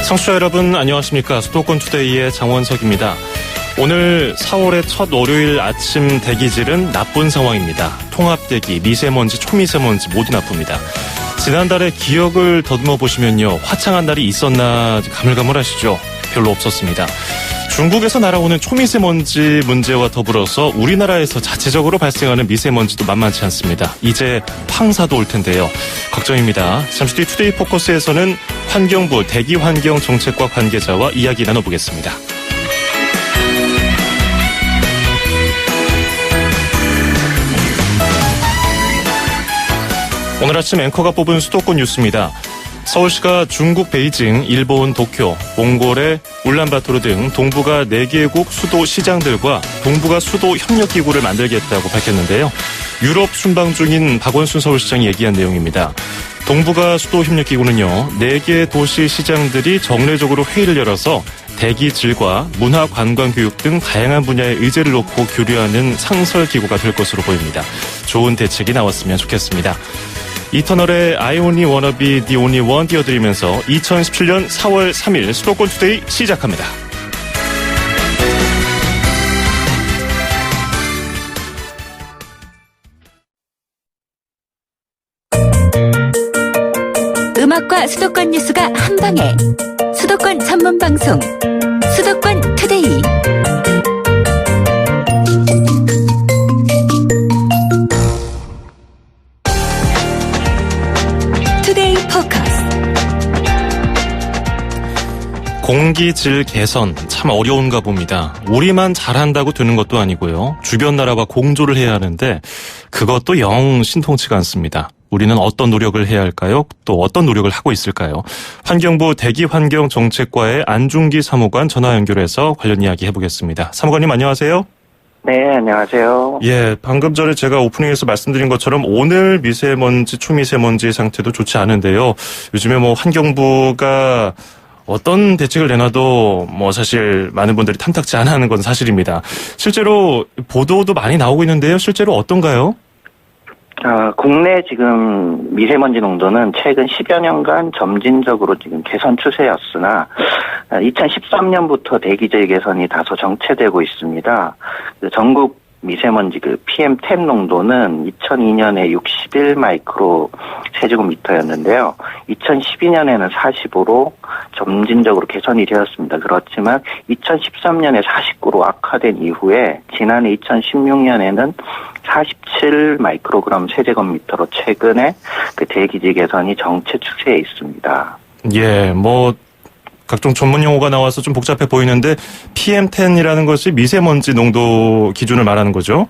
청취자 여러분 안녕하십니까. 수도권 투데이의 장원석입니다. 오늘 4월의 첫 월요일 아침 대기질은 나쁜 상황입니다. 통합대기, 미세먼지, 초미세먼지 모두 나쁩니다. 지난달에 기억을 더듬어 보시면요. 화창한 날이 있었나 가물가물하시죠? 별로 없었습니다. 중국에서 날아오는 초미세먼지 문제와 더불어서 우리나라에서 자체적으로 발생하는 미세먼지도 만만치 않습니다. 이제 황사도 올 텐데요. 걱정입니다. 잠시 뒤 투데이 포커스에서는 환경부 대기환경정책과 관계자와 이야기 나눠보겠습니다. 오늘 아침 앵커가 뽑은 수도권 뉴스입니다. 서울시가 중국 베이징, 일본 도쿄, 몽골의 울란바토르 등 동북아 4개국 수도 시장들과 동북아 수도 협력기구를 만들겠다고 밝혔는데요. 유럽 순방 중인 박원순 서울시장이 얘기한 내용입니다. 동북아 수도 협력기구는요, 4개 도시 시장들이 정례적으로 회의를 열어서 대기 질과 문화, 관광, 교육 등 다양한 분야의 의제를 놓고 교류하는 상설기구가 될 것으로 보입니다. 좋은 대책이 나왔으면 좋겠습니다. 이터널의 I Only Wanna Be The Only One 띄워드리면서 2017년 4월 3일 수도권 투데이 시작합니다. 음악과 수도권 뉴스가 한방에 수도권 전문 방송 수도권 투데이. 공기질 개선 참 어려운가 봅니다. 우리만 잘한다고 되는 것도 아니고요. 주변 나라와 공조를 해야 하는데 그것도 영 신통치가 않습니다. 우리는 어떤 노력을 해야 할까요? 또 어떤 노력을 하고 있을까요? 환경부 대기환경정책과의 안중기 사무관 전화 연결해서 관련 이야기 해보겠습니다. 사무관님 안녕하세요. 네, 안녕하세요. 예, 방금 전에 제가 오프닝에서 말씀드린 것처럼 오늘 미세먼지, 초미세먼지 상태도 좋지 않은데요. 요즘에 환경부가 어떤 대책을 내놔도 사실 많은 분들이 탐탁지 않아 하는 건 사실입니다. 실제로 보도도 많이 나오고 있는데요. 실제로 어떤가요? 국내 지금 미세먼지 농도는 최근 10여 년간 점진적으로 지금 개선 추세였으나 2013년부터 대기질 개선이 다소 정체되고 있습니다. 전국 미세먼지 PM10 농도는 2002년에 61 마이크로 세제곱미터였는데요. 2012년에는 45로 점진적으로 개선이 되었습니다. 그렇지만 2013년에 49로 악화된 이후에 지난해 2016년에는 47 마이크로그램 세제곱미터로 최근에 대기질 개선이 정체 추세에 있습니다. 예, 각종 전문 용어가 나와서 좀 복잡해 보이는데 PM10이라는 것이 미세먼지 농도 기준을 말하는 거죠?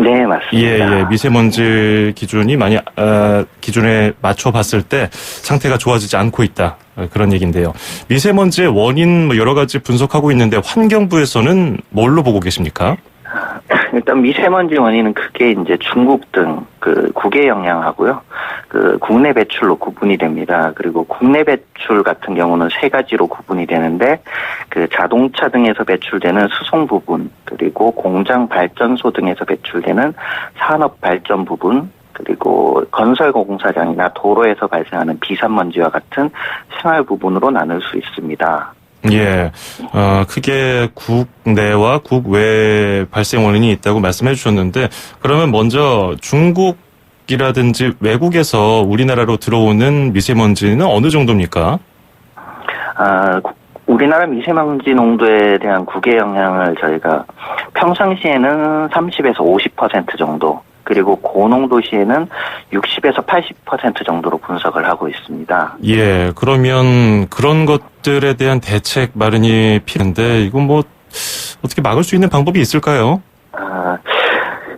네, 맞습니다. 예, 미세먼지 기준이 기준에 맞춰 봤을 때 상태가 좋아지지 않고 있다. 그런 얘기인데요. 미세먼지의 원인 여러 가지 분석하고 있는데 환경부에서는 뭘로 보고 계십니까? 일단 미세먼지 원인은 크게 이제 중국 등 국외 영향하고요. 국내 배출로 구분이 됩니다. 그리고 국내 배출 같은 경우는 3가지로 구분이 되는데 자동차 등에서 배출되는 수송 부분, 그리고 공장 발전소 등에서 배출되는 산업 발전 부분, 그리고 건설 공사장이나 도로에서 발생하는 비산먼지와 같은 생활 부분으로 나눌 수 있습니다. 예, 크게 국내와 국외 발생 원인이 있다고 말씀해 주셨는데, 그러면 먼저 중국이라든지 외국에서 우리나라로 들어오는 미세먼지는 어느 정도입니까? 우리나라 미세먼지 농도에 대한 국외 영향을 저희가 평상시에는 30에서 50% 정도, 그리고 고농도시에는 60에서 80% 정도로 분석을 하고 있습니다. 예, 그러면 그런 것들에 대한 대책 마련이 필요한데 이건 어떻게 막을 수 있는 방법이 있을까요?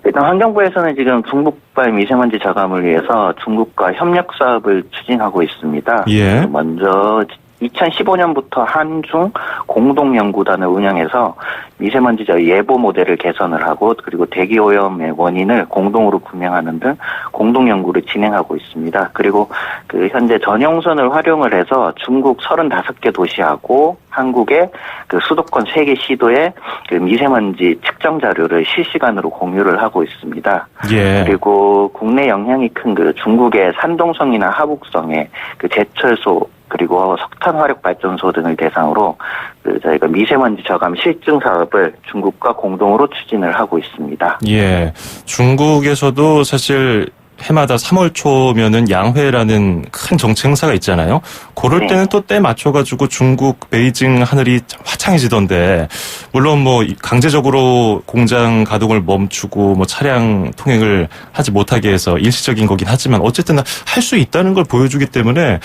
일단 환경부에서는 지금 중국발 미세먼지 저감을 위해서 중국과 협력 사업을 추진하고 있습니다. 예. 먼저 2015년부터 한중 공동연구단을 운영해서 미세먼지 예보 모델을 개선을 하고 그리고 대기오염의 원인을 공동으로 규명하는 등 공동연구를 진행하고 있습니다. 그리고 현재 전용선을 활용을 해서 중국 35개 도시하고 한국의 수도권 3개 시도의 미세먼지 측정 자료를 실시간으로 공유를 하고 있습니다. 예. 그리고 국내 영향이 큰 중국의 산동성이나 하북성의 제철소 그리고 석탄 화력 발전소 등을 대상으로 저희가 미세먼지 저감 실증 사업을 중국과 공동으로 추진을 하고 있습니다. 예. 중국에서도 사실 해마다 3월 초면은 양회라는 큰 정치 행사가 있잖아요. 그럴 때는 또 때 맞춰가지고 중국 베이징 하늘이 화창해지던데, 물론 뭐 강제적으로 공장 가동을 멈추고 뭐 차량 통행을 하지 못하게 해서 일시적인 거긴 하지만 어쨌든 할 수 있다는 걸 보여주기 때문에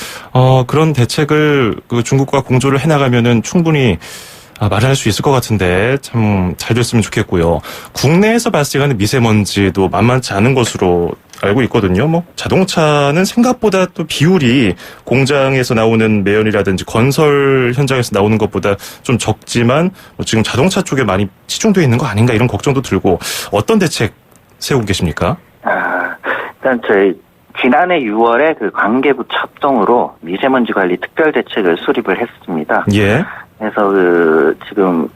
그런 대책을 그 중국과 공조를 해나가면은 충분히 마련할 수 있을 것 같은데 참 잘 됐으면 좋겠고요. 국내에서 발생하는 미세먼지도 만만치 않은 것으로 알고 있거든요. 뭐 자동차는 생각보다 또 비율이 공장에서 나오는 매연이라든지 건설 현장에서 나오는 것보다 좀 적지만 뭐 지금 자동차 쪽에 많이 치중되어 있는 거 아닌가 이런 걱정도 들고, 어떤 대책 세우고 계십니까? 일단 저희 지난해 6월에 그 관계부 합동으로 미세먼지 관리 특별 대책을 수립을 했습니다. 예. 그래서 지금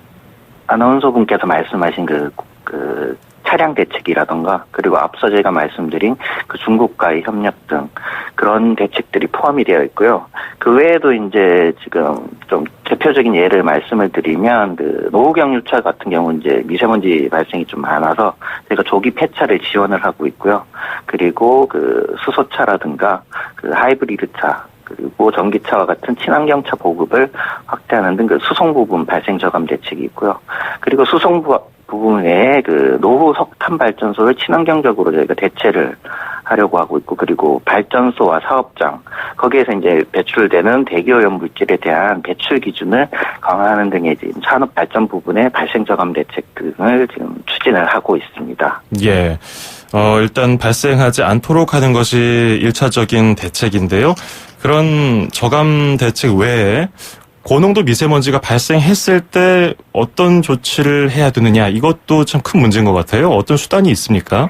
아나운서분께서 말씀하신 그 차량 대책이라던가, 그리고 앞서 제가 말씀드린 그 중국과의 협력 등 그런 대책들이 포함이 되어 있고요. 그 외에도 이제 지금 좀 대표적인 예를 말씀을 드리면 그 노후경유차 같은 경우 이제 미세먼지 발생이 좀 많아서 저희가 조기 폐차를 지원을 하고 있고요. 그리고 그 수소차라든가 그 하이브리드차, 그리고 전기차와 같은 친환경차 보급을 확대하는 등 그 수송 부분 발생 저감 대책이 있고요. 그리고 수송 부분 외에 그 노후 석탄 발전소를 친환경적으로 저희가 대체를 하려고 하고 있고, 그리고 발전소와 사업장, 거기에서 이제 배출되는 대기오염 물질에 대한 배출 기준을 강화하는 등의 지금 산업 발전 부분의 발생 저감 대책 등을 지금 추진을 하고 있습니다. 예. 일단 발생하지 않도록 하는 것이 1차적인 대책인데요. 그런 저감 대책 외에 고농도 미세먼지가 발생했을 때 어떤 조치를 해야 되느냐, 이것도 참 큰 문제인 것 같아요. 어떤 수단이 있습니까?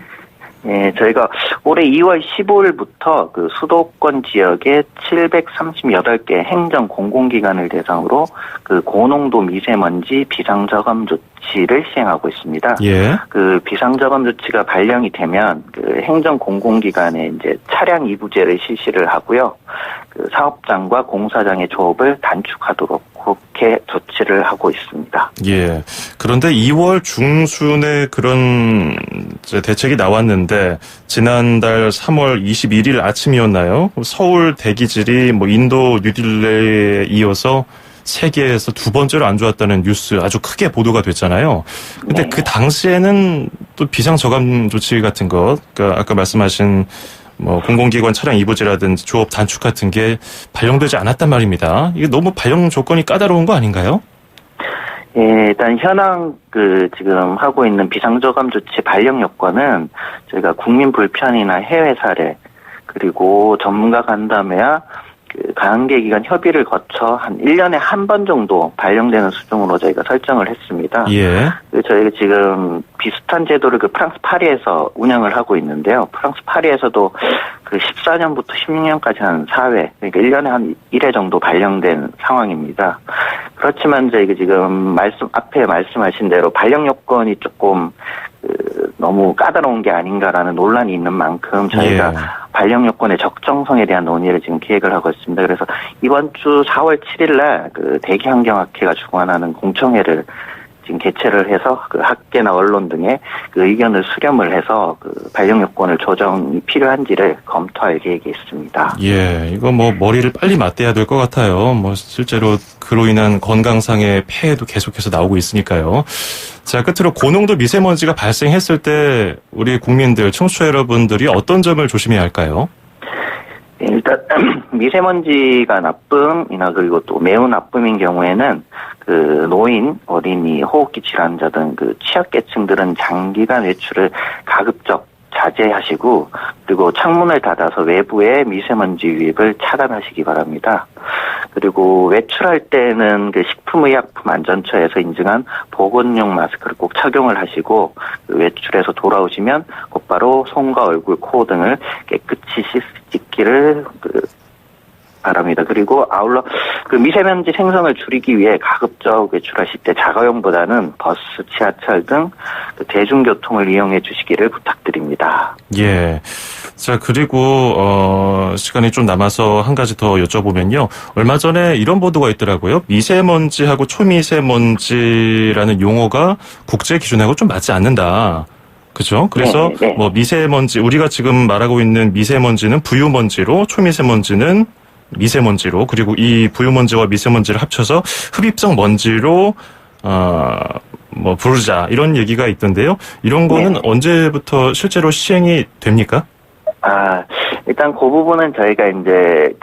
예, 저희가 올해 2월 15일부터 그 수도권 지역의 738개 행정 공공기관을 대상으로 그 고농도 미세먼지 비상저감 조치를 시행하고 있습니다. 예. 그 비상저감 조치가 발령이 되면 그 행정 공공기관에 이제 차량 이부제를 실시를 하고요. 그 사업장과 공사장의 조업을 단축하도록 그렇게 조치를 하고 있습니다. 예. 그런데 2월 중순에 그런 이제 대책이 나왔는데 지난달 3월 21일 아침이었나요? 서울 대기질이 뭐 인도 뉴딜리에 이어서 세계에서 두 번째로 안 좋았다는 뉴스 아주 크게 보도가 됐잖아요. 근데 네. 그 당시에는 또 비상저감 조치 같은 것, 그러니까 아까 말씀하신 뭐 공공기관 차량 이부제라든지 조업 단축 같은 게 발령되지 않았단 말입니다. 이게 너무 발령 조건이 까다로운 거 아닌가요? 예, 일단 현황 지금 하고 있는 비상저감 조치 발령 요건은 저희가 국민 불편이나 해외 사례, 그리고 전문가 간담회와 그 관계기관 협의를 거쳐 한 1년에 한 번 정도 발령되는 수준으로 저희가 설정을 했습니다. 예. 저희가 지금 비슷한 제도를 그 프랑스 파리에서 운영을 하고 있는데요. 프랑스 파리에서도 그 14년부터 16년까지 한 4회, 그러니까 1년에 한 1회 정도 발령된 상황입니다. 그렇지만 저희가 지금 앞에 말씀하신 대로 발령 요건이 조금 너무 까다로운 게 아닌가라는 논란이 있는 만큼 저희가 발령 요건의 적정성에 대한 논의를 지금 기획을 하고 있습니다. 그래서 이번 주 4월 7일날 그 대기환경학회가 주관하는 공청회를 지금 개최를 해서 그 학계나 언론 등의 그 의견을 수렴을 해서 그 발령 요건을 조정이 필요한지를 검토할 계획이 있습니다. 예, 이거 뭐 머리를 빨리 맞대야 될 것 같아요. 뭐 실제로 그로 인한 건강상의 폐해도 계속해서 나오고 있으니까요. 자, 끝으로 고농도 미세먼지가 발생했을 때 우리 국민들, 청취자 여러분들이 어떤 점을 조심해야 할까요? 일단 미세먼지가 나쁨이나 그리고 또 매우 나쁨인 경우에는 그 노인, 어린이, 호흡기 질환자 등 그 취약계층들은 장기간 외출을 가급적 자제하시고, 그리고 창문을 닫아서 외부의 미세먼지 유입을 차단하시기 바랍니다. 그리고 외출할 때는 그 식품의약품안전처에서 인증한 보건용 마스크를 꼭 착용을 하시고, 그 외출해서 돌아오시면 곧바로 손과 얼굴, 코 등을 깨끗이 씻기를 바랍니다. 그리고 아울러 그 미세먼지 생성을 줄이기 위해 가급적 외출하실 때 자가용보다는 버스, 지하철 등 대중교통을 이용해 주시기를 부탁드립니다. 예. 자, 그리고 시간이 좀 남아서 한 가지 더 여쭤보면요. 얼마 전에 이런 보도가 있더라고요. 미세먼지하고 초미세먼지라는 용어가 국제 기준하고 좀 맞지 않는다. 그죠? 그래서 네. 뭐 미세먼지, 우리가 지금 말하고 있는 미세먼지는 부유먼지로, 초미세먼지는 미세먼지로, 그리고 이 부유먼지와 미세먼지를 합쳐서 흡입성 먼지로 뭐 부르자, 이런 얘기가 있던데요. 이런 거는 네. 언제부터 실제로 시행이 됩니까? 일단 그 부분은 저희가 이제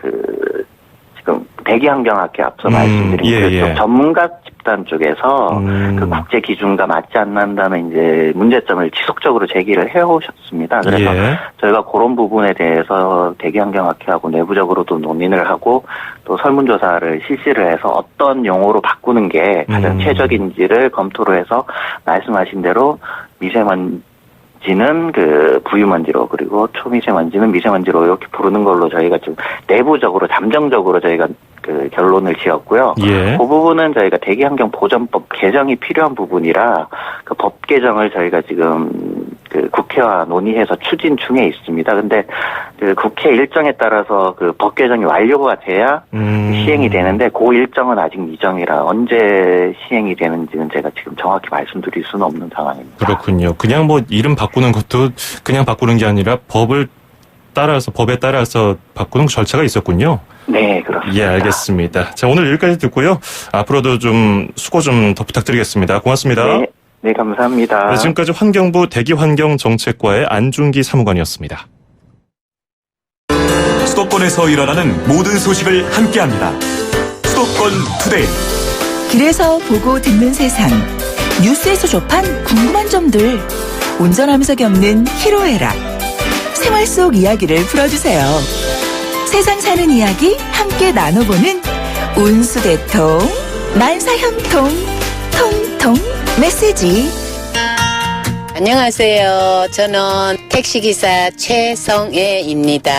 지금 대기환경학회 앞서 말씀드린 그쪽 전문가 집단 쪽에서 그 국제 기준과 맞지 않는다는 이제 문제점을 지속적으로 제기를 해오셨습니다. 그래서 저희가 그런 부분에 대해서 대기환경학회하고 내부적으로도 논의를 하고 또 설문조사를 실시를 해서 어떤 용어로 바꾸는 게 가장 최적인지를 검토를 해서 말씀하신 대로 미세먼지는 부유먼지로, 그리고 초미세먼지는 미세먼지로 이렇게 부르는 걸로 저희가 좀 내부적으로 잠정적으로 저희가 결론을 지었고요. 그 부분은 저희가 대기환경보전법 개정이 필요한 부분이라 그 법 개정을 저희가 지금 국회와 논의해서 추진 중에 있습니다. 근데 국회 일정에 따라서 법 개정이 완료가 돼야 시행이 되는데 그 일정은 아직 미정이라 언제 시행이 되는지는 제가 지금 정확히 말씀드릴 수는 없는 상황입니다. 그렇군요. 그냥 뭐 이름 바꾸는 것도 그냥 바꾸는 게 아니라 법에 따라서 바꾸는 절차가 있었군요. 네, 그렇습니다. 예, 알겠습니다. 자, 오늘 여기까지 듣고요. 앞으로도 좀 수고 좀 더 부탁드리겠습니다. 고맙습니다. 네, 감사합니다. 네, 지금까지 환경부 대기환경정책과의 안중기 사무관이었습니다. 수도권에서 일어나는 모든 소식을 함께합니다. 수도권 투데이. 길에서 보고 듣는 세상, 뉴스에서 접한 궁금한 점들, 운전하면서 겪는 희로애락, 생활 속 이야기를 풀어주세요. 세상 사는 이야기 함께 나눠보는 운수대통, 만사형통, 통통 메시지. 안녕하세요. 저는 택시기사 최성애입니다.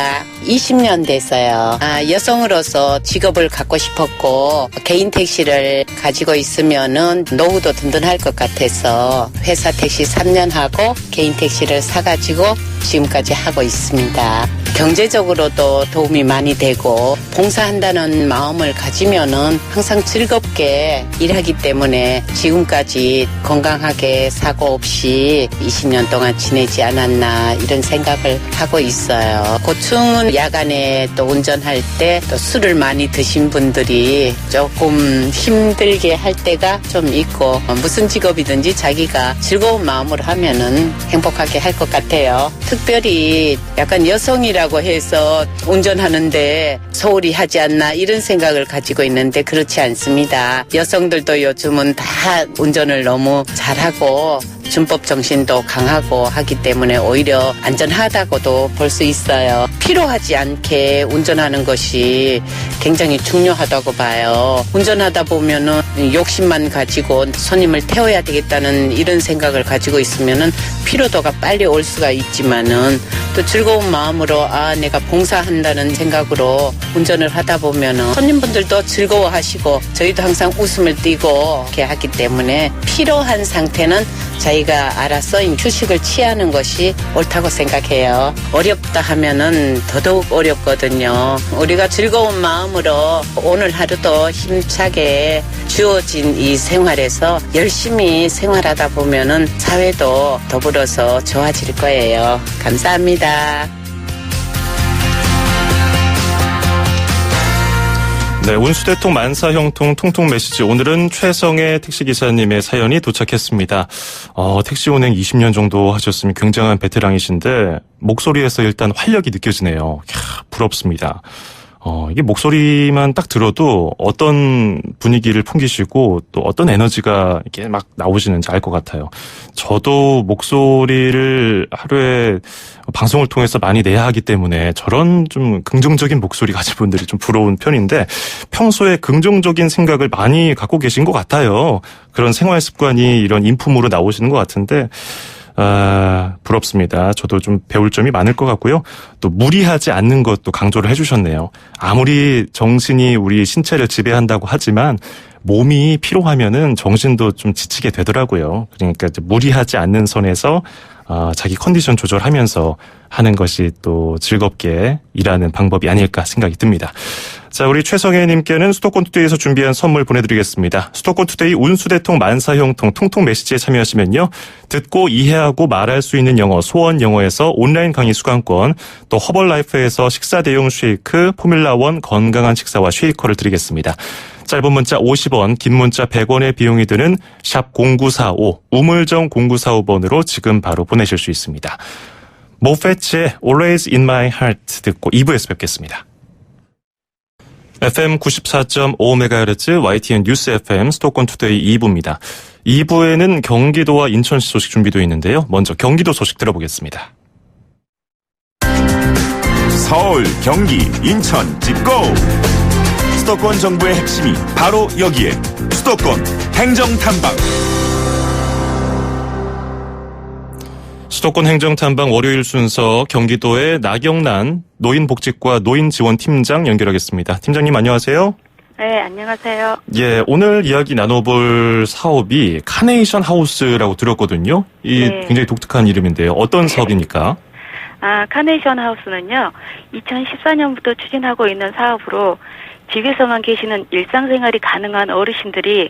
20년 됐어요. 여성으로서 직업을 갖고 싶었고 개인 택시를 가지고 있으면은 노후도 든든할 것 같아서 회사 택시 3년 하고 개인 택시를 사가지고 지금까지 하고 있습니다. 경제적으로도 도움이 많이 되고 봉사한다는 마음을 가지면은 항상 즐겁게 일하기 때문에 지금까지 건강하게 사고 없이 20년 동안 지내지 않았나 이런 생각을 하고 있어요. 고충은 야간에 또 운전할 때 또 술을 많이 드신 분들이 조금 힘들게 할 때가 좀 있고 무슨 직업이든지 자기가 즐거운 마음으로 하면은 행복하게 할 것 같아요. 특별히 약간 여성이라고 해서 운전하는데 소홀히 하지 않나 이런 생각을 가지고 있는데 그렇지 않습니다. 여성들도 요즘은 다 운전을 너무 잘하고 준법 정신도 강하고 하기 때문에 오히려 안전하다고도 볼 수 있어요. 피로하지 않게 운전하는 것이 굉장히 중요하다고 봐요. 운전하다 보면은 욕심만 가지고 손님을 태워야 되겠다는 이런 생각을 가지고 있으면은 피로도가 빨리 올 수가 있지만은 또 즐거운 마음으로 내가 봉사한다는 생각으로 운전을 하다 보면은 손님분들도 즐거워하시고 저희도 항상 웃음을 띠고 이렇게 하기 때문에 피로한 상태는 자기가 알아서 휴식을 취하는 것이 옳다고 생각해요. 어렵다 하면은 더더욱 어렵거든요. 우리가 즐거운 마음으로 오늘 하루도 힘차게 주어진 이 생활에서 열심히 생활하다 보면은 사회도 더불어서 좋아질 거예요. 감사합니다. 네, 운수대통 만사형통 통통 메시지. 오늘은 최성애 택시기사님의 사연이 도착했습니다. 택시 운행 20년 정도 하셨으면 굉장한 베테랑이신데 목소리에서 일단 활력이 느껴지네요. 부럽습니다. 이게 목소리만 딱 들어도 어떤 분위기를 풍기시고 또 어떤 에너지가 이렇게 막 나오시는지 알 것 같아요. 저도 목소리를 하루에 방송을 통해서 많이 내야 하기 때문에 저런 좀 긍정적인 목소리 가진 분들이 좀 부러운 편인데 평소에 긍정적인 생각을 많이 갖고 계신 것 같아요. 그런 생활 습관이 이런 인품으로 나오시는 것 같은데 부럽습니다. 저도 좀 배울 점이 많을 것 같고요. 또 무리하지 않는 것도 강조를 해주셨네요. 아무리 정신이 우리 신체를 지배한다고 하지만 몸이 피로하면은 정신도 좀 지치게 되더라고요. 그러니까 이제 무리하지 않는 선에서 자기 컨디션 조절하면서 하는 것이 또 즐겁게 일하는 방법이 아닐까 생각이 듭니다. 자, 우리 최성혜님께는 수도권투데이에서 준비한 선물 보내드리겠습니다. 수도권투데이 운수대통 만사형통 통통 메시지에 참여하시면요. 듣고 이해하고 말할 수 있는 영어 소원 영어에서 온라인 강의 수강권, 또 허벌라이프에서 식사 대용 쉐이크 포뮬라1 건강한 식사와 쉐이커를 드리겠습니다. 짧은 문자 50원, 긴 문자 100원의 비용이 드는 샵 0945, 우물정 0945번으로 지금 바로 보내실 수 있습니다. 모페츠의 Always in my heart 듣고 2부에서 뵙겠습니다. FM 94.5MHz YTN 뉴스 FM 수도권 투데이 2부입니다. 2부에는 경기도와 인천시 소식 준비되어 있는데요. 먼저 경기도 소식 들어보겠습니다. 서울, 경기, 인천, 찍고! 수도권 정부의 핵심이 바로 여기에 수도권 행정탐방. 수도권 행정탐방 월요일 순서 경기도의 나경란 노인복지과 노인지원팀장 연결하겠습니다. 팀장님 안녕하세요. 네, 안녕하세요. 예, 오늘 이야기 나눠볼 사업이 카네이션 하우스라고 들었거든요. 이 네. 굉장히 독특한 이름인데요. 어떤 사업입니까? 카네이션 하우스는요, 2014년부터 추진하고 있는 사업으로 집에서만 계시는 일상생활이 가능한 어르신들이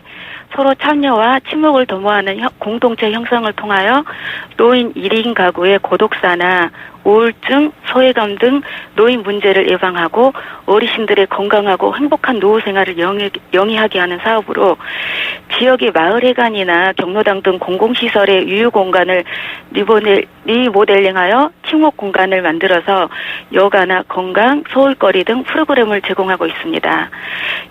서로 참여와 친목을 도모하는 공동체 형성을 통하여 노인 1인 가구의 고독사나 우울증, 소외감 등 노인 문제를 예방하고 어르신들의 건강하고 행복한 노후 생활을 영위하게 하는 사업으로 지역의 마을회관이나 경로당 등 공공시설의 유휴공간을 리모델링하여 친목 공간을 만들어서 여가나 건강, 소일거리 등 프로그램을 제공하고 있습니다.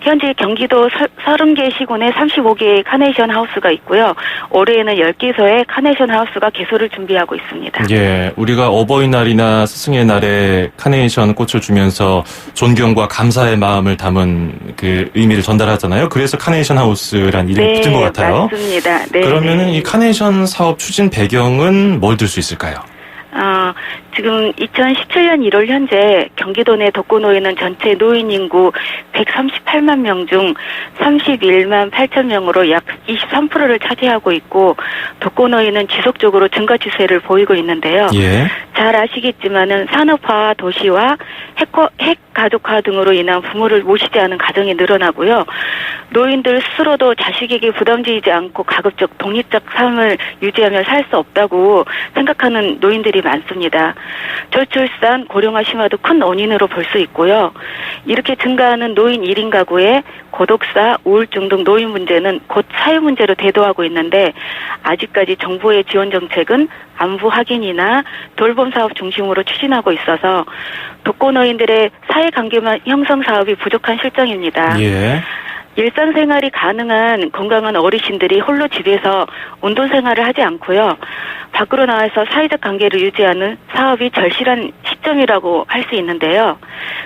현재 경기도 30개 시군에 35개의 카네이션 하우스가 있고요. 올해에는 10개소의 카네이션 하우스가 개소를 준비하고 있습니다. 예, 우리가 어버이날이나 스승의 날에 카네이션 꽃을 주면서 존경과 감사의 마음을 담은 그 의미를 전달하잖아요. 그래서 카네이션 하우스란 이름이 붙은 것 같아요. 맞습니다. 네, 그러면은 이 카네이션 사업 추진 배경은 뭘 들 수 있을까요? 지금 2017년 1월 현재 경기도 내 독거노인은 전체 노인 인구 138만 명 중 31만 8천 명으로 약 23%를 차지하고 있고 독거노인은 지속적으로 증가 추세를 보이고 있는데요. 예. 잘 아시겠지만은 산업화와 도시와 핵 가족화 등으로 인한 부모를 모시지 않은 가정이 늘어나고요. 노인들 스스로도 자식에게 부담지지 않고 가급적 독립적 삶을 유지하며 살 수 없다고 생각하는 노인들이 많습니다. 저출산, 고령화 심화도 큰 원인으로 볼 수 있고요. 이렇게 증가하는 노인 1인 가구의 고독사, 우울증 등 노인 문제는 곧 사회 문제로 대두하고 있는데 아직까지 정부의 지원 정책은 안부 확인이나 돌봄 사업 중심으로 추진하고 있어서 독거노인들의 사회관계만 형성 사업이 부족한 실정입니다. 예. 일상생활이 가능한 건강한 어르신들이 홀로 집에서 운동생활을 하지 않고요. 밖으로 나와서 사회적 관계를 유지하는 사업이 절실한 시점이라고 할 수 있는데요.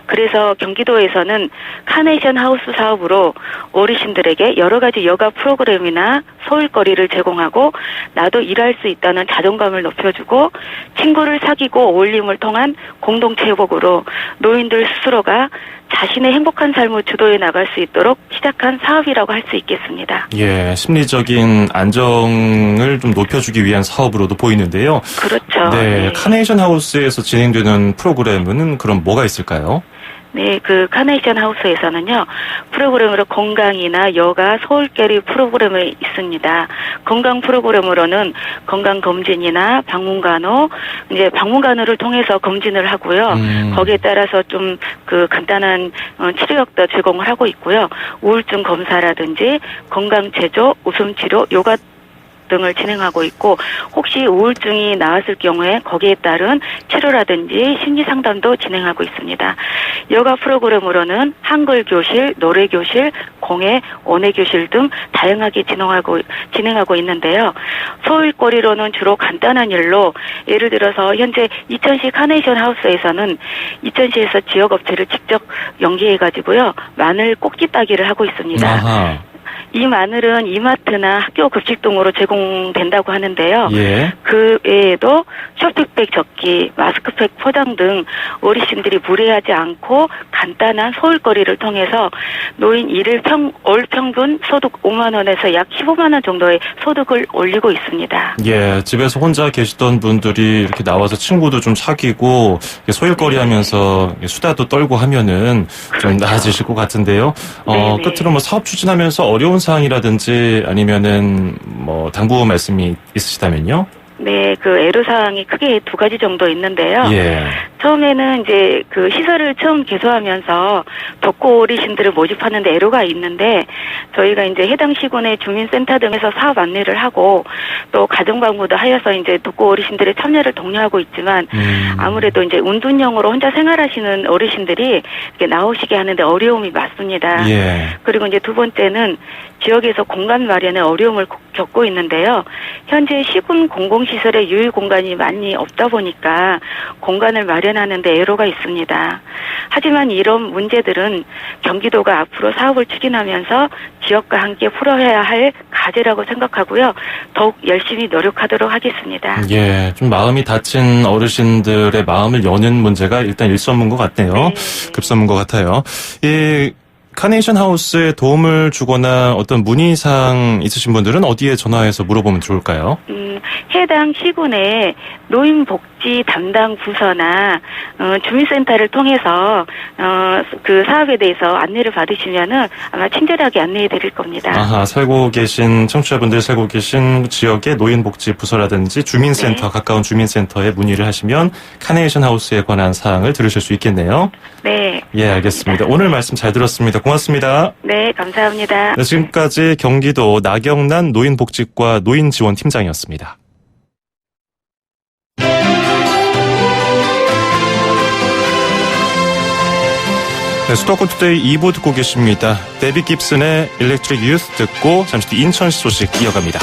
그래서 경기도에서는 카네이션 하우스 사업으로 어르신들에게 여러 가지 여가 프로그램이나 소일거리를 제공하고 나도 일할 수 있다는 자존감을 높여주고 친구를 사귀고 어울림을 통한 공동체 회복으로 노인들 스스로가 자신의 행복한 삶을 주도해 나갈 수 있도록 시작한 사업이라고 할 수 있겠습니다. 예, 심리적인 안정을 좀 높여주기 위한 사업으로도 보이는데요. 그렇죠. 네, 네. 카네이션 하우스에서 진행되는 프로그램은 그럼 뭐가 있을까요? 네, 그 카네이션 하우스에서는요, 프로그램으로 건강이나 여가, 소일거리 프로그램이 있습니다. 건강 프로그램으로는 건강검진이나 방문간호, 이제 방문간호를 통해서 검진을 하고요. 거기에 따라서 좀 그 간단한 치료약도 제공을 하고 있고요. 우울증 검사라든지 건강체조, 웃음치료, 요가 등을 진행하고 있고 혹시 우울증이 나왔을 경우에 거기에 따른 치료라든지 심리상담도 진행하고 있습니다. 여가 프로그램으로는 한글교실, 노래교실, 공예, 원예교실 등 다양하게 진행하고 있는데요. 소일거리로는 주로 간단한 일로 예를 들어서 현재 이천시 카네이션 하우스에서는 이천시에서 지역업체를 직접 연계해가지고요. 마늘 꼭지 따기를 하고 있습니다. 아하. 이 마늘은 이마트나 학교 급식 등으로 제공된다고 하는데요. 예. 그 외에도 쇼핑백 접기, 마스크팩 포장 등 어르신들이 무리하지 않고 간단한 소일거리를 통해서 노인 월 평균 소득 5만 원에서 약 15만 원 정도의 소득을 올리고 있습니다. 예, 집에서 혼자 계시던 분들이 이렇게 나와서 친구도 좀 사귀고 소일거리 하면서 수다도 떨고 하면은 좀 그렇죠. 나아지실 것 같은데요. 네네. 끝으로 뭐 사업 추진하면서 어려운 사항이라든지 아니면은 뭐 당부 말씀이 있으시다면요? 네, 그 애로사항이 크게 두 가지 정도 있는데요. 예. 처음에는 이제 그 시설을 처음 개소하면서 독거 어르신들을 모집하는데 애로가 있는데 저희가 이제 해당 시군의 주민센터 등에서 사업 안내를 하고 또 가정방문도 하여서 이제 독거 어르신들의 참여를 독려하고 있지만 아무래도 이제 운둔형으로 혼자 생활하시는 어르신들이 이렇게 나오시게 하는데 어려움이 많습니다. 예. 그리고 이제 두 번째는 지역에서 공간 마련에 어려움을 겪고 있는데요. 현재 시군 공공시설의 유휴 공간이 많이 없다 보니까 공간을 마련하는 데 애로가 있습니다. 하지만 이런 문제들은 경기도가 앞으로 사업을 추진하면서 지역과 함께 풀어야 할 과제라고 생각하고요. 더욱 열심히 노력하도록 하겠습니다. 예, 좀 마음이 다친 어르신들의 마음을 여는 문제가 일단 일선문 것 같네요. 네. 급선문 것 같아요. 이 카네이션 하우스에 도움을 주거나 어떤 문의사항 있으신 분들은 어디에 전화해서 물어보면 좋을까요? 해당 시군의 노인복지 담당 부서나 주민센터를 통해서 그 사업에 대해서 안내를 받으시면은 아마 친절하게 안내해 드릴 겁니다. 아하, 청취자분들 살고 계신 지역의 노인복지 부서라든지 주민센터, 네. 가까운 주민센터에 문의를 하시면 카네이션 하우스에 관한 사항을 들으실 수 있겠네요. 네. 예, 알겠습니다. 오늘 말씀 잘 들었습니다. 고맙습니다. 네, 감사합니다. 네, 지금까지 경기도 나경란 노인복지과 노인지원팀장이었습니다. 네, 수도권 투데이 2부 듣고 계십니다. 데비 깁슨의 일렉트릭 유스 듣고 잠시 뒤 인천시 소식 이어갑니다.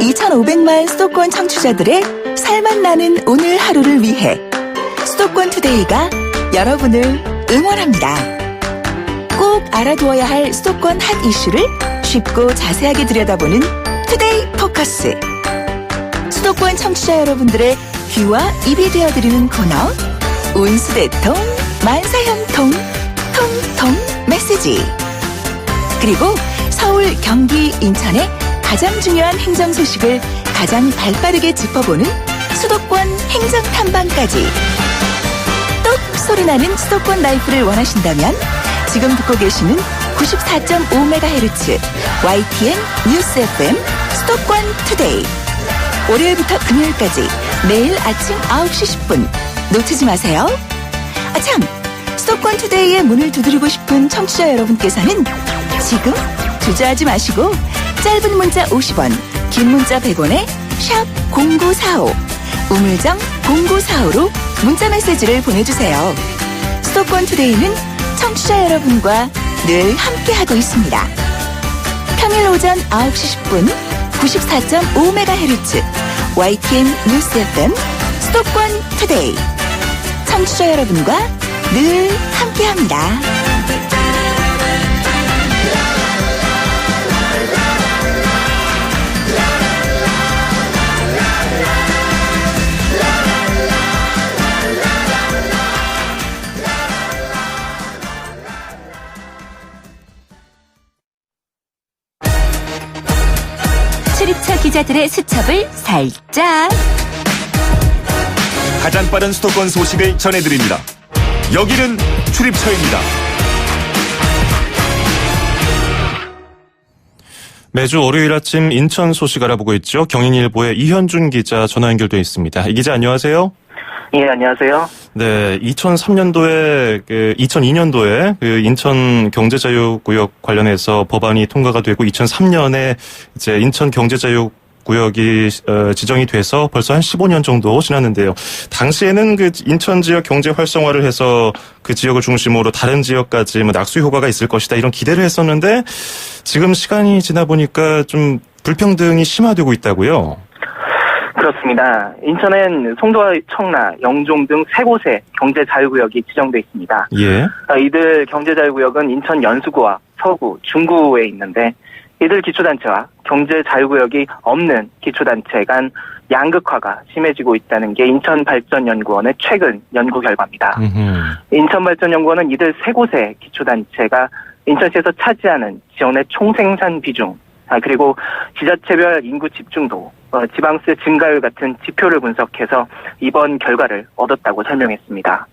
(2500만) 수도권 청취자들의 살맛 나는 오늘 하루를 위해 수도권 투데이가 여러분을 응원합니다. 꼭 알아두어야 할 수도권 핫 이슈를 쉽고 자세하게 들여다보는 투데이 포커스. 수도권 청취자 여러분들의 귀와 입이 되어드리는 코너 온수대통 만사형통 통통 메시지. 그리고 서울, 경기, 인천의 가장 중요한 행정 소식을 가장 발빠르게 짚어보는 수도권 행정 탐방까지. 똑 소리나는 수도권 라이프를 원하신다면 지금 듣고 계시는 94.5MHz YTN 뉴스 FM 수도권 투데이. 월요일부터 금요일까지 매일 아침 9시 10분 놓치지 마세요. 참, 수도권 투데이의 문을 두드리고 싶은 청취자 여러분께서는 지금 주저하지 마시고 짧은 문자 50원, 긴 문자 100원에 샵 0945, 우물정 0945로 문자 메시지를 보내주세요. 수도권 투데이는 청취자 여러분과 늘 함께하고 있습니다. 평일 오전 9시 10분 94.5MHz YTN 뉴스 FM 수도권 투데이. 청취자 여러분과 늘 함께합니다. 출입처 기자들의 수첩을 살짝. 가장 빠른 수도권 소식을 전해드립니다. 여기는 출입처입니다. 매주 월요일 아침 인천 소식 알아보고 있죠. 경인일보의 이현준 기자 전화 연결돼 있습니다. 이 기자 안녕하세요. 예, 안녕하세요. 네, 2002년도에 인천 경제자유구역 관련해서 법안이 통과가 되고 2003년에 이제 인천 경제자유구역이 지정이 돼서 벌써 한 15년 정도 지났는데요. 당시에는 그 인천 지역 경제 활성화를 해서 그 지역을 중심으로 다른 지역까지 뭐 낙수 효과가 있을 것이다 이런 기대를 했었는데 지금 시간이 지나 보니까 좀 불평등이 심화되고 있다고요. 그렇습니다. 인천엔 송도와 청라, 영종 등 3곳의 경제자유구역이 지정돼 있습니다. 예. 이들 경제자유구역은 인천 연수구와 서구, 중구에 있는데 이들 기초단체와 경제자유구역이 없는 기초단체 간 양극화가 심해지고 있다는 게 인천발전연구원의 최근 연구 결과입니다. 인천발전연구원은 이들 3곳의 기초단체가 인천시에서 차지하는 지원의 총생산 비중, 그리고 지자체별 인구 집중도, 지방세 증가율 같은 지표를 분석해서 이번 결과를 얻었다고 설명했습니다.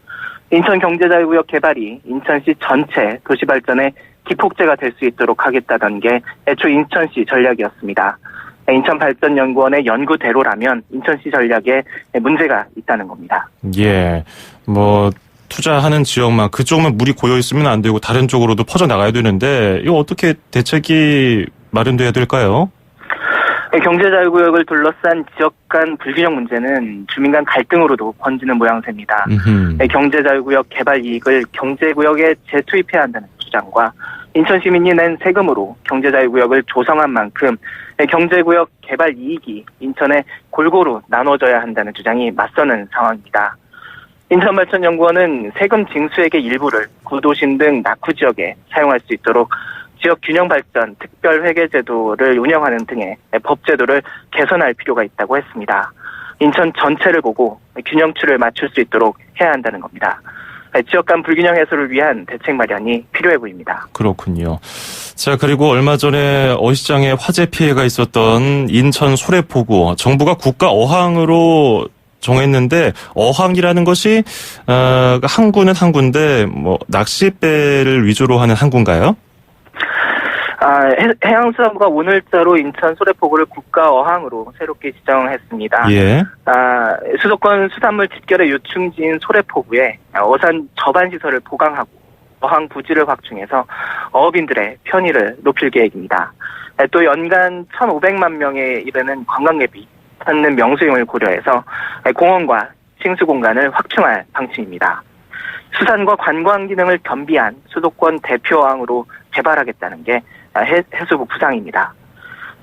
인천 경제자유구역 개발이 인천시 전체 도시발전의 기폭제가 될 수 있도록 하겠다던 게 애초 인천시 전략이었습니다. 인천발전연구원의 연구대로라면 인천시 전략에 문제가 있다는 겁니다. 예. 투자하는 지역만 그쪽만 물이 고여 있으면 안 되고 다른 쪽으로도 퍼져 나가야 되는데 이거 어떻게 대책이 마련돼야 될까요? 경제자유구역을 둘러싼 지역 간 불균형 문제는 주민 간 갈등으로도 번지는 모양새입니다. 경제자유구역 개발 이익을 경제구역에 재투입해야 한다는 주장과 인천 시민이 낸 세금으로 경제자유구역을 조성한 만큼 경제구역 개발 이익이 인천에 골고루 나눠져야 한다는 주장이 맞서는 상황입니다. 인천발전연구원은 세금 징수액의 일부를 구도심 등 낙후 지역에 사용할 수 있도록 지역 균형 발전 특별회계 제도를 운영하는 등의 법제도를 개선할 필요가 있다고 했습니다. 인천 전체를 보고 균형추를 맞출 수 있도록 해야 한다는 겁니다. 지역 간 불균형 해소를 위한 대책 마련이 필요해 보입니다. 그렇군요. 자, 그리고 얼마 전에 어시장에 화재 피해가 있었던 인천 소래포구, 정부가 국가 어항으로 정했는데 어항이라는 것이 항구는 항구인데 낚싯배를 위주로 하는 항구인가요? 해양수산부가 오늘자로 인천 소래포구를 국가 어항으로 새롭게 지정했습니다. 예. 수도권 수산물 집결의 요충지인 소래포구에 어산 저반 시설을 보강하고 어항 부지를 확충해서 어업인들의 편의를 높일 계획입니다. 또 연간 1,500만 명에 이르는 관광객이 찾는 명수용을 고려해서 공원과 싱수 공간을 확충할 방침입니다. 수산과 관광 기능을 겸비한 수도권 대표 어항으로 개발하겠다는 게 해수부 구상입니다.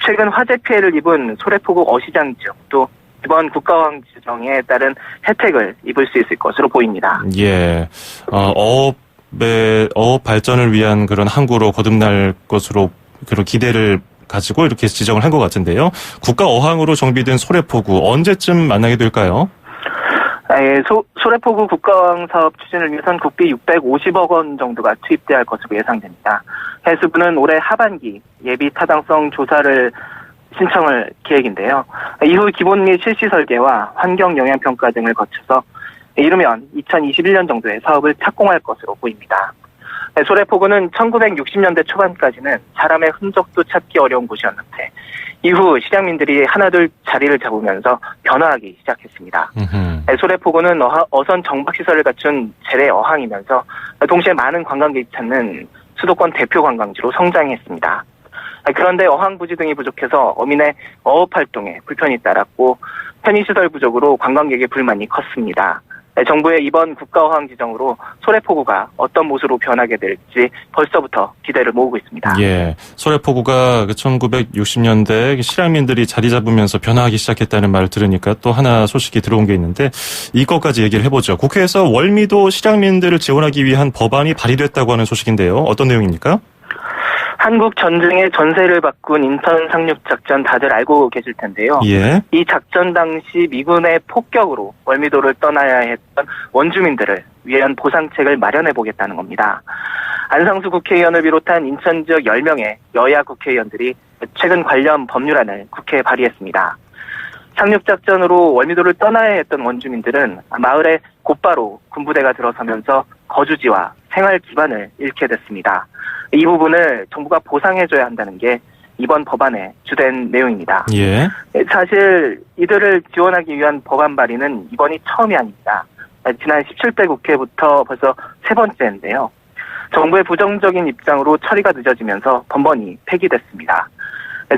최근 화재 피해를 입은 소래포구 어시장 지역도 이번 국가어항 지정에 따른 혜택을 입을 수 있을 것으로 보입니다. 예, 어업 발전을 위한 그런 항구로 거듭날 것으로 그런 기대를 가지고 이렇게 지정을 한 것 같은데요. 국가 어항으로 정비된 소래포구 언제쯤 만나게 될까요? 소래포구 국가어항 사업 추진을 위해선 국비 650억 원 정도가 투입돼야 할 것으로 예상됩니다. 해수부는 올해 하반기 예비 타당성 조사를 신청할 계획인데요. 이후 기본 및 실시 설계와 환경 영향 평가 등을 거쳐서 이르면 2021년 정도에 사업을 착공할 것으로 보입니다. 소래포구는 1960년대 초반까지는 사람의 흔적도 찾기 어려운 곳이었는데 이후 실향민들이 하나둘 자리를 잡으면서 변화하기 시작했습니다. 소래포구는 어선 정박시설을 갖춘 재래 어항이면서 동시에 많은 관광객이 찾는 수도권 대표 관광지로 성장했습니다. 그런데 어항 부지 등이 부족해서 어민의 어업 활동에 불편이 따랐고 편의시설 부족으로 관광객의 불만이 컸습니다. 정부의 이번 국가어항 지정으로 소래포구가 어떤 모습으로 변하게 될지 벌써부터 기대를 모으고 있습니다. 예, 소래포구가 1960년대 실향민들이 자리 잡으면서 변화하기 시작했다는 말을 들으니까 또 하나 소식이 들어온 게 있는데 이것까지 얘기를 해보죠. 국회에서 월미도 실향민들을 지원하기 위한 법안이 발의됐다고 하는 소식인데요. 어떤 내용입니까? 한국 전쟁의 전세를 바꾼 인천 상륙작전 다들 알고 계실 텐데요. 예. 이 작전 당시 미군의 폭격으로 월미도를 떠나야 했던 원주민들을 위한 보상책을 마련해 보겠다는 겁니다. 안상수 국회의원을 비롯한 인천 지역 10명의 여야 국회의원들이 최근 관련 법률안을 국회에 발의했습니다. 상륙작전으로 월미도를 떠나야 했던 원주민들은 마을에 곧바로 군부대가 들어서면서 거주지와 생활 기반을 잃게 됐습니다. 이 부분을 정부가 보상해줘야 한다는 게 이번 법안의 주된 내용입니다. 예. 사실 이들을 지원하기 위한 법안 발의는 이번이 처음이 아닙니다. 지난 17대 국회부터 벌써 3번째인데요. 정부의 부정적인 입장으로 처리가 늦어지면서 번번이 폐기됐습니다.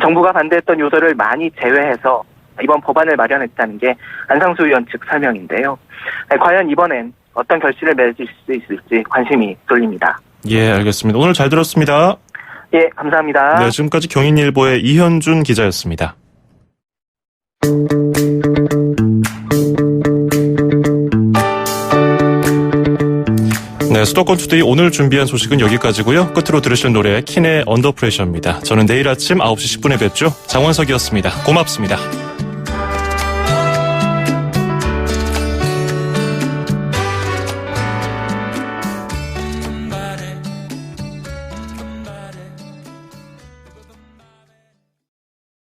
정부가 반대했던 요소를 많이 제외해서 이번 법안을 마련했다는 게 안상수 의원 측 설명인데요. 과연 이번엔 어떤 결실을 맺을 수 있을지 관심이 쏠립니다. 예, 알겠습니다. 오늘 잘 들었습니다. 예, 감사합니다. 네, 지금까지 경인일보의 이현준 기자였습니다. 네, 수도권 투데이 오늘 준비한 소식은 여기까지고요. 끝으로 들으실 노래 킨의 언더프레셔입니다. 저는 내일 아침 9시 10분에 뵙죠. 장원석이었습니다. 고맙습니다.